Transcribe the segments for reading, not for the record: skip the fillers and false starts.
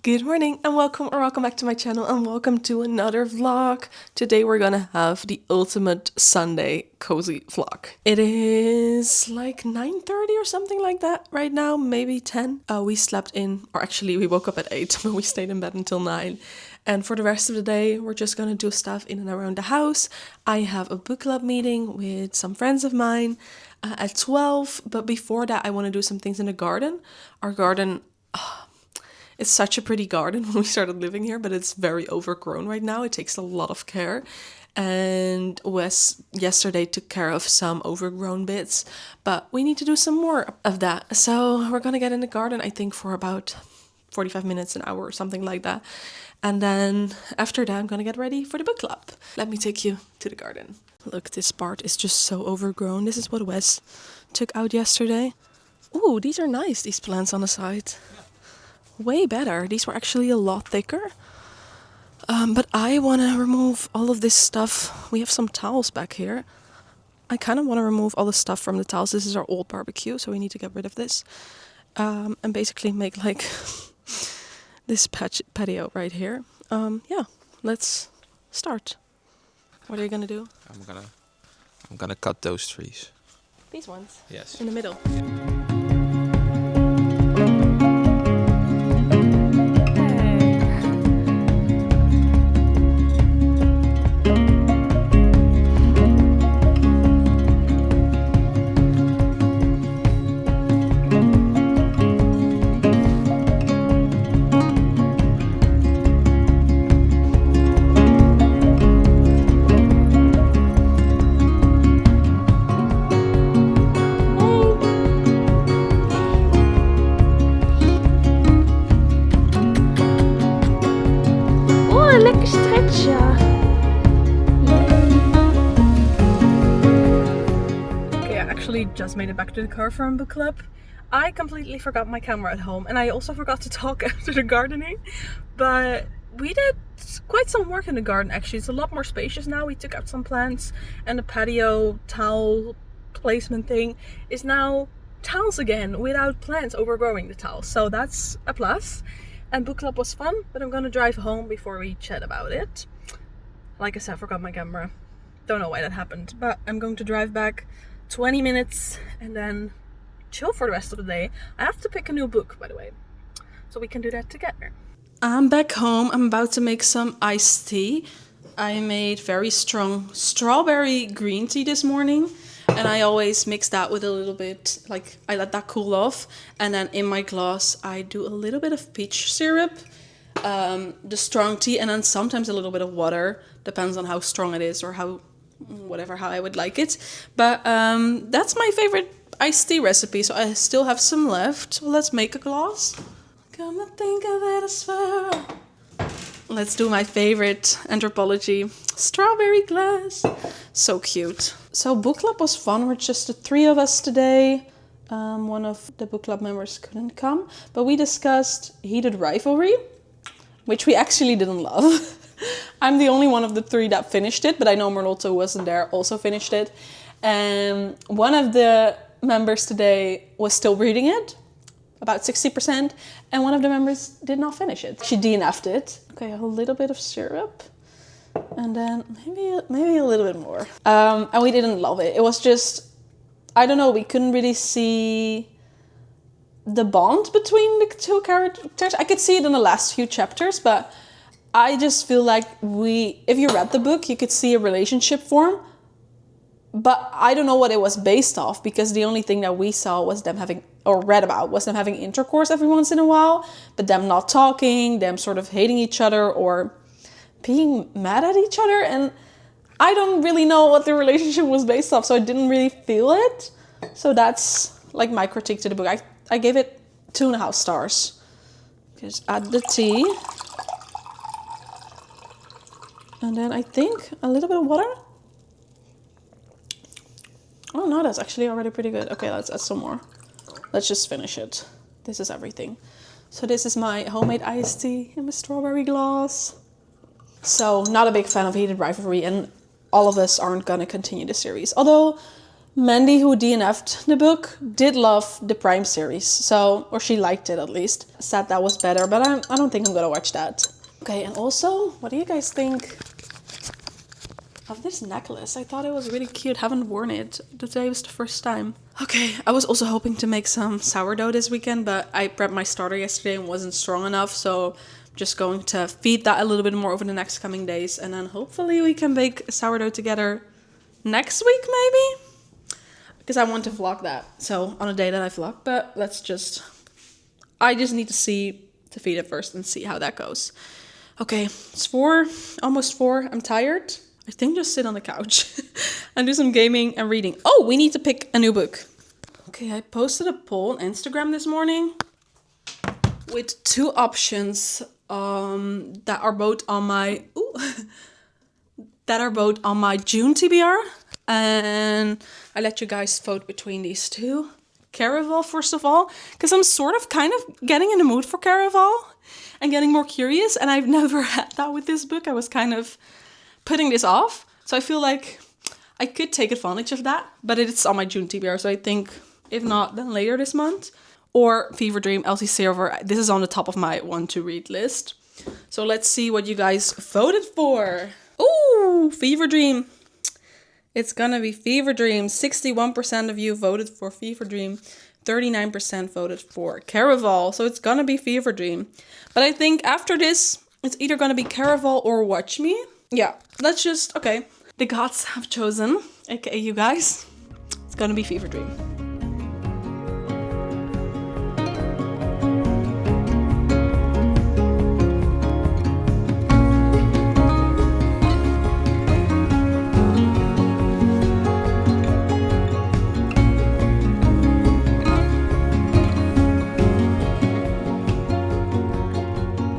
Good morning and welcome back to my channel and welcome to another vlog. Today we're gonna have the ultimate Sunday cozy vlog. It is like 9:30 or something like that right now, maybe 10. We slept in, or actually we woke up at 8, but we stayed in bed until 9. And for the rest of the day, we're just gonna do stuff in and around the house. I have a book club meeting with some friends of mine at 12, but before that I wanna do some things in the garden. Our garden, it's such a pretty garden when we started living here, but it's very overgrown right now. It takes a lot of care. And Wes yesterday took care of some overgrown bits, but we need to do some more of that. So we're gonna get in the garden, I think, for about 45 minutes, an hour or something like that. And then after that, I'm gonna get ready for the book club. Let me take you to the garden. Look, this part is just so overgrown. This is what Wes took out yesterday. Ooh, these are nice, these plants on the side. Way better. These were actually a lot thicker. But I want to remove all of this stuff. We have some towels back here. I kind of want to remove all the stuff from the towels. This is our old barbecue, so we need to get rid of this. And basically make like this patio right here. Yeah, let's start. What are you gonna do? I'm gonna cut those trees. These ones? Yes. In the middle? Yeah. Lekker stretchen. Okay, I actually just made it back to the car from book club. I completely forgot my camera at home and I also forgot to talk after the gardening. But we did quite some work in the garden actually. It's a lot more spacious now. We took out some plants and the patio towel placement thing is now towels again without plants overgrowing the towels. So that's a plus. And book club was fun, but I'm gonna drive home before we chat about it. Like I said, I forgot my camera. Don't know why that happened, but I'm going to drive back 20 minutes and then chill for the rest of the day. I have to pick a new book, by the way, so we can do that together. I'm back home. I'm about to make some iced tea. I made very strong strawberry green tea this morning. And I always mix that with a little bit, like I let that cool off. And then in my glass, I do a little bit of peach syrup, the strong tea, and then sometimes a little bit of water. Depends on how strong it is or how I would like it. But that's my favorite iced tea recipe. So I still have some left. So let's make a glass. Come to think of it, I swear. Let's do my favorite anthropology strawberry glass. So cute. So book club was fun. We're just the 3 of us today. One of the book club members couldn't come, but we discussed heated rivalry, which we actually didn't love. I'm the only one of the 3 that finished it, but I know Merlotto wasn't there, also finished it. And one of the members today was still reading it, about 60%, and one of the members did not finish it. She DNF'd it. Okay, a little bit of syrup, and then maybe a little bit more. And we didn't love it. It was just, I don't know, we couldn't really see the bond between the 2 characters. I could see it in the last few chapters, but I just feel like if you read the book, you could see a relationship form. But I don't know what it was based off, because the only thing that we saw was them having, or read about, was them having intercourse every once in a while, but them not talking, them sort of hating each other or being mad at each other. And I don't really know what the relationship was based off, so I didn't really feel it. So that's like my critique to the book. I gave it 2.5 stars. Just add the tea. And then I think a little bit of water. Oh no, that's actually already pretty good. Okay, let's add some more. Let's just finish it. This is everything. So this is my homemade iced tea in my strawberry glass. So not a big fan of heated rivalry, and all of us aren't gonna continue the series. Although Mandy, who DNF'd the book, did love the Prime series. So, or she liked it at least. Said that was better, but I don't think I'm gonna watch that. Okay, and also, what do you guys think of this necklace? I thought it was really cute. Haven't worn it. Today was the first time. Okay, I was also hoping to make some sourdough this weekend, but I prepped my starter yesterday and wasn't strong enough, so I'm just going to feed that a little bit more over the next coming days, and then hopefully we can bake sourdough together next week, maybe? Because I want to vlog that, so on a day that I vlog, but I just need to feed it first and see how that goes. Okay, it's 4, almost 4, I'm tired. I think just sit on the couch and do some gaming and reading. Oh, we need to pick a new book. Okay, I posted a poll on Instagram this morning with 2 options that are both on my June TBR, and I let you guys vote between these 2. Caraval, first of all, because I'm sort of kind of getting in the mood for Caraval and getting more curious, and I've never had that with this book. I was kind of putting this off, so I feel like I could take advantage of that, but it's on my June TBR, so I think if not, then later this month. Or Fever Dream, Elsie Silver. This is on the top of my want to read list. So let's see what you guys voted for. Ooh, Fever Dream. It's gonna be Fever Dream. 61% of you voted for Fever Dream. 39% voted for Caraval. So it's gonna be Fever Dream. But I think after this, it's either gonna be Caraval or Watch Me. Yeah, okay. The gods have chosen, aka you guys. It's gonna be Fever Dream.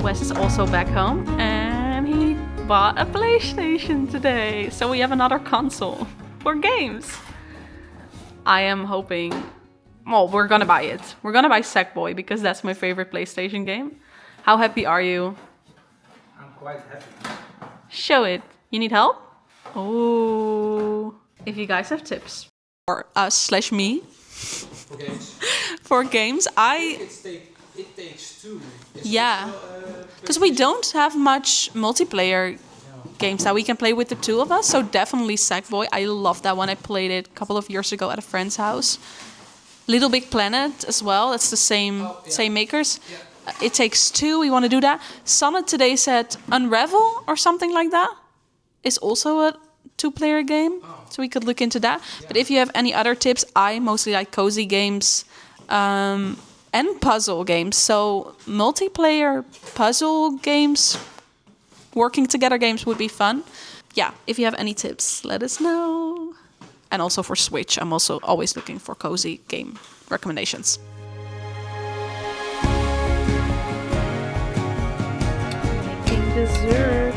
Wes is also back home and he bought a PlayStation today. So we have another console for games. I am hoping, well, we're gonna buy it. We're gonna buy Sackboy because that's my favorite PlayStation game. How happy are you? I'm quite happy. Show it. You need help? Oh, if you guys have tips for us/me For games. for games, It takes 2. yeah, because we don't have much multiplayer games that we can play with the 2 of us. So definitely Sackboy. I love that one. I played it a couple of years ago at a friend's house. Little Big Planet as well. It's the same makers. Yeah. It takes 2. We want to do that. Sonnet today said Unravel or something like that. Is also a 2-player game. So we could look into that. Yeah. But if you have any other tips, I mostly like cozy games. And puzzle games. So multiplayer puzzle games, working together games would be fun. Yeah, if you have any tips, let us know. And also for Switch, I'm also always looking for cozy game recommendations. Making dessert.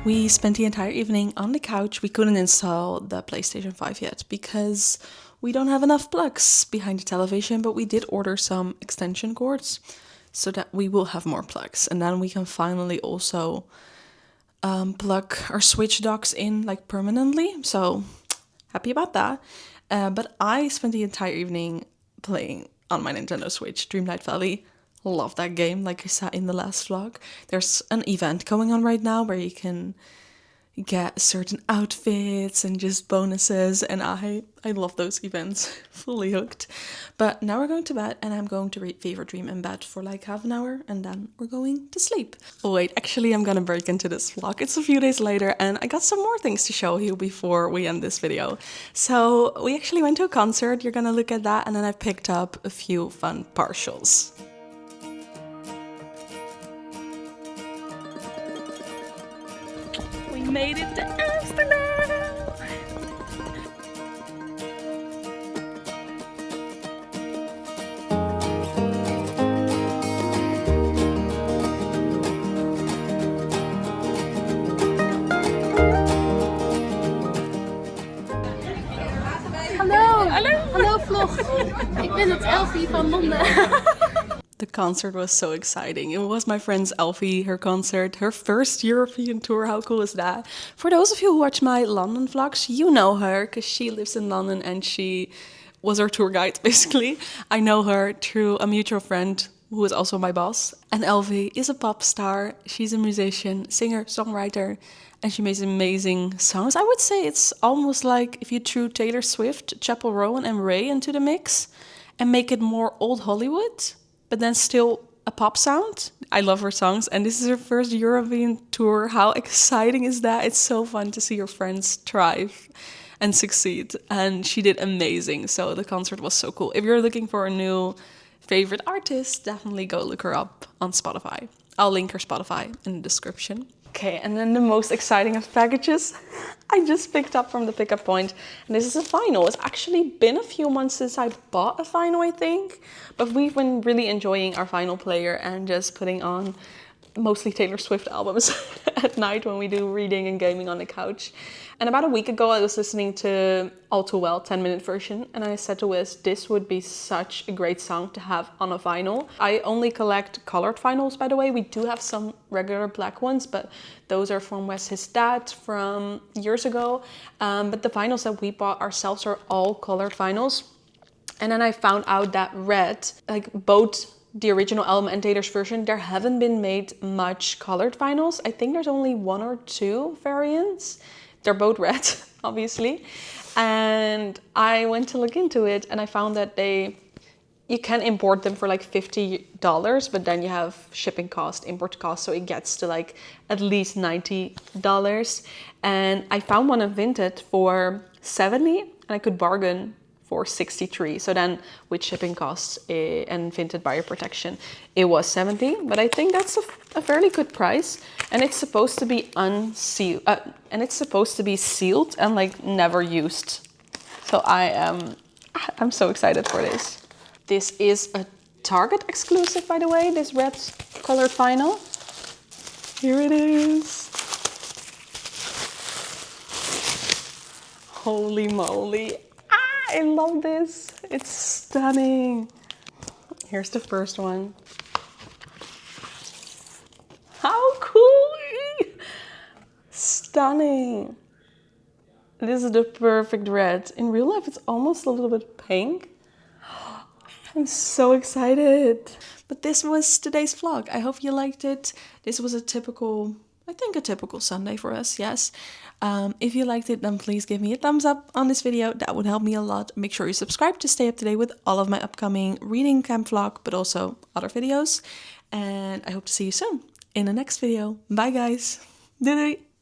We spent the entire evening on the couch. We couldn't install the PlayStation 5 yet because we don't have enough plugs behind the television, but we did order some extension cords so that we will have more plugs. And then we can finally also plug our Switch docks in like permanently. So happy about that. But I spent the entire evening playing on my Nintendo Switch, Dreamlight Valley. Love that game, like I said in the last vlog. There's an event going on right now where you can get certain outfits and just bonuses, and I love those events. Fully hooked. But now we're going to bed, and I'm going to read Fever Dream in bed for like half an hour, and then we're going to sleep. Oh wait, actually I'm gonna break into this vlog. It's a few days later, and I got some more things to show you before we end this video. So we actually went to a concert. You're gonna look at that, and then I picked up a few fun partials. We made it to Amsterdam! Ik ben het Elfie van Londen. The concert was so exciting. It was my friend's Elfie, her concert, her first European tour. How cool is that? For those of you who watch my London vlogs, you know her because she lives in London and she was our tour guide, basically. I know her through a mutual friend who is also my boss. And Elfie is a pop star. She's a musician, singer, songwriter, and she makes amazing songs. I would say it's almost like if you threw Taylor Swift, Chappell Rowan and Ray into the mix and make it more old Hollywood, but then still a pop sound. I love her songs, and this is her first European tour. How exciting is that? It's so fun to see your friends thrive and succeed, and she did amazing. So the concert was so cool. If you're looking for a new favorite artist, definitely go look her up on Spotify. I'll link her Spotify in the description. Okay, and then the most exciting of packages I just picked up from the pickup point. And this is a vinyl. It's actually been a few months since I bought a vinyl, I think. But we've been really enjoying our vinyl player and just putting on mostly Taylor Swift albums at night when we do reading and gaming on the couch. And about a week ago, I was listening to All Too Well, 10-minute version. And I said to Wiz, this would be such a great song to have on a vinyl. I only collect colored vinyls, by the way. We do have some regular black ones, but those are from his dad from years ago. But the vinyls that we bought ourselves are all colored vinyls. And then I found out that red, like both the original album and Taylor's version, there haven't been made much colored vinyls. I think there's only 1 or 2 variants. They're both red, obviously. And I went to look into it and I found that you can import them for like $50, but then you have shipping cost, import cost, so it gets to like at least $90. And I found one in Vinted for $70 and I could bargain for $63. So then with shipping costs and Vinted buyer protection, it was $70. But I think that's a fairly good price. And it's supposed to be unsealed, and it's supposed to be sealed and like never used. So I'm so excited for this. This is a Target exclusive, by the way, this red colored vinyl. Here it is. Holy moly. I love this. It's stunning. Here's the first one. How cool! Stunning. This is the perfect red. In real life, it's almost a little bit pink. I'm so excited. But this was today's vlog. I hope you liked it. This was a typical Sunday for us, yes. If you liked it, then please give me a thumbs up on this video. That would help me a lot. Make sure you subscribe to stay up to date with all of my upcoming reading camp vlog, but also other videos. And I hope to see you soon in the next video. Bye guys. Doei doei.